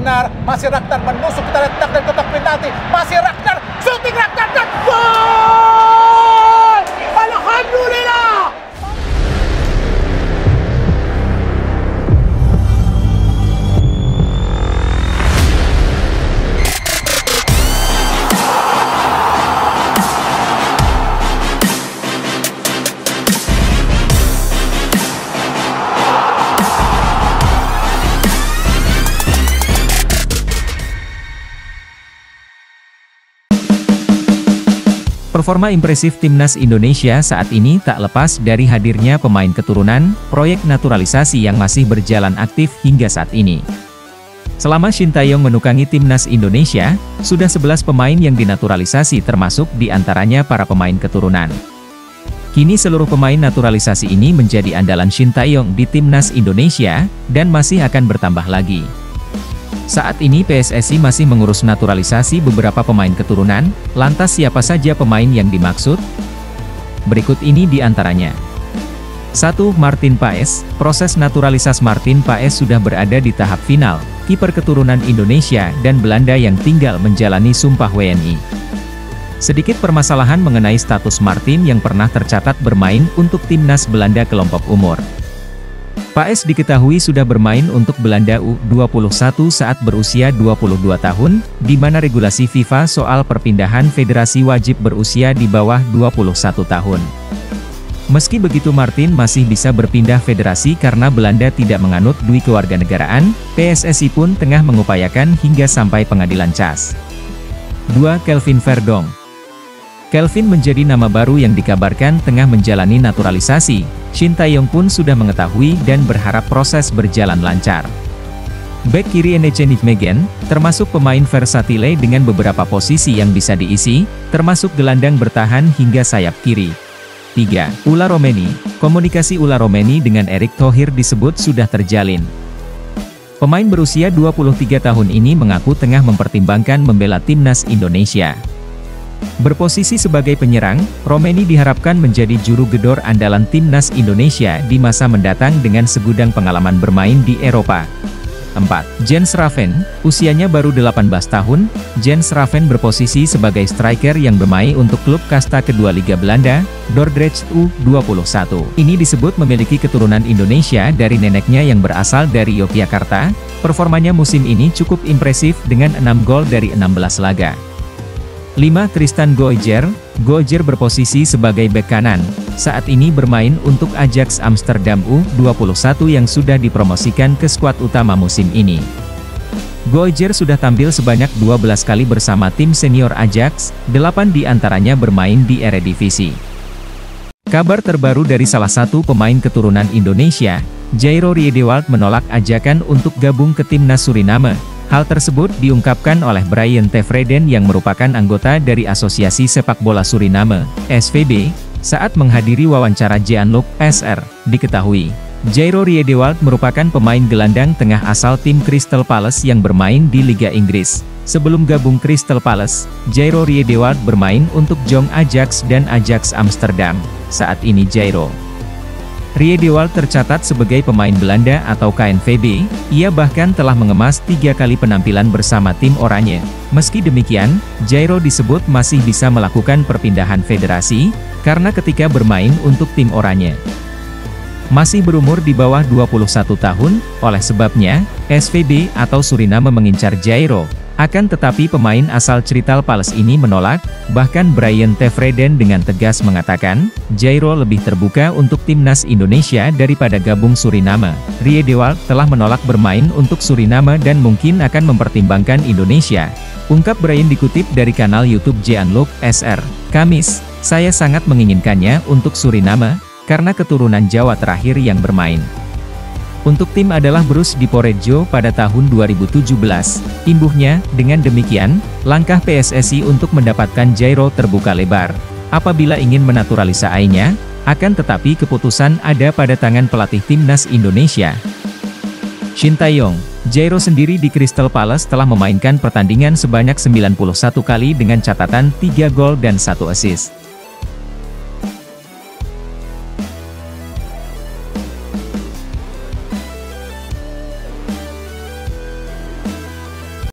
Ragnar, masih Ragnar menusuk ke letak dan kotak penalti, masih Ragnar, shooting Ragnar dan gol! Alhamdulillah! Performa impresif timnas Indonesia saat ini tak lepas dari hadirnya pemain keturunan, proyek naturalisasi yang masih berjalan aktif hingga saat ini. Selama Shin Tae-yong menukangi timnas Indonesia, sudah 11 pemain yang dinaturalisasi termasuk diantaranya para pemain keturunan. Kini seluruh pemain naturalisasi ini menjadi andalan Shin Tae-yong di timnas Indonesia, dan masih akan bertambah lagi. Saat ini PSSI masih mengurus naturalisasi beberapa pemain keturunan, lantas siapa saja pemain yang dimaksud? Berikut ini diantaranya. 1. Martin Paes. Proses naturalisasi Martin Paes sudah berada di tahap final, kiper keturunan Indonesia dan Belanda yang tinggal menjalani sumpah WNI. Sedikit permasalahan mengenai status Martin yang pernah tercatat bermain untuk timnas Belanda kelompok umur. Paes diketahui sudah bermain untuk Belanda U21 saat berusia 22 tahun, di mana regulasi FIFA soal perpindahan federasi wajib berusia di bawah 21 tahun. Meski begitu Martin masih bisa berpindah federasi karena Belanda tidak menganut dui kewarganegaraan, PSSI pun tengah mengupayakan hingga sampai pengadilan CAS. 2. Kelvin Verdong. Kelvin menjadi nama baru yang dikabarkan tengah menjalani naturalisasi. Shin Tae-yong pun sudah mengetahui dan berharap proses berjalan lancar. Bek kiri Ennece Nijmegen, termasuk pemain versatile dengan beberapa posisi yang bisa diisi, termasuk gelandang bertahan hingga sayap kiri. 3. Ula Romeni. Komunikasi Ula Romeni dengan Erick Thohir disebut sudah terjalin. Pemain berusia 23 tahun ini mengaku tengah mempertimbangkan membela timnas Indonesia. Berposisi sebagai penyerang, Romeni diharapkan menjadi juru gedor andalan timnas Indonesia di masa mendatang dengan segudang pengalaman bermain di Eropa. 4. Jens Raven. Usianya baru 18 tahun, Jens Raven berposisi sebagai striker yang bermain untuk klub kasta kedua Liga Belanda, Dordrecht U21. Ini disebut memiliki keturunan Indonesia dari neneknya yang berasal dari Yogyakarta. Performanya musim ini cukup impresif dengan 6 gol dari 16 laga. 5. Tristan Goijer. Goijer berposisi sebagai bek kanan, saat ini bermain untuk Ajax Amsterdam U21 yang sudah dipromosikan ke skuad utama musim ini. Goijer sudah tampil sebanyak 12 kali bersama tim senior Ajax, 8 diantaranya bermain di Eredivisie. Kabar terbaru dari salah satu pemain keturunan Indonesia, Jairo Riedewald menolak ajakan untuk gabung ke timnas Suriname. Hal tersebut diungkapkan oleh Brian Tevreden yang merupakan anggota dari Asosiasi Sepak Bola Suriname, SVB, saat menghadiri wawancara Jeanlook, SR. Diketahui, Jairo Riedewald merupakan pemain gelandang tengah asal tim Crystal Palace yang bermain di Liga Inggris. Sebelum gabung Crystal Palace, Jairo Riedewald bermain untuk Jong Ajax dan Ajax Amsterdam. Saat ini Jairo Riedewald tercatat sebagai pemain Belanda atau KNVB, ia bahkan telah mengemas 3 kali penampilan bersama tim Oranje. Meski demikian, Jairo disebut masih bisa melakukan perpindahan federasi, karena ketika bermain untuk tim Oranje masih berumur di bawah 21 tahun, oleh sebabnya, SVB atau Suriname mengincar Jairo. Akan tetapi pemain asal Crystal Palace ini menolak, bahkan Brian Tevreden dengan tegas mengatakan, Jairo lebih terbuka untuk timnas Indonesia daripada gabung Suriname. Riedewald telah menolak bermain untuk Suriname dan mungkin akan mempertimbangkan Indonesia. Ungkap Brian dikutip dari kanal YouTube Jeanlook, SR. Kamis, saya sangat menginginkannya untuk Suriname, karena keturunan Jawa terakhir yang bermain untuk tim adalah Bruce Diporejo pada tahun 2017. Imbuhnya, dengan demikian, langkah PSSI untuk mendapatkan Jairo terbuka lebar. Apabila ingin menaturalisasinya, akan tetapi keputusan ada pada tangan pelatih timnas Indonesia. Shin Tae-yong. Jairo sendiri di Crystal Palace telah memainkan pertandingan sebanyak 91 kali dengan catatan 3 gol dan 1 assist.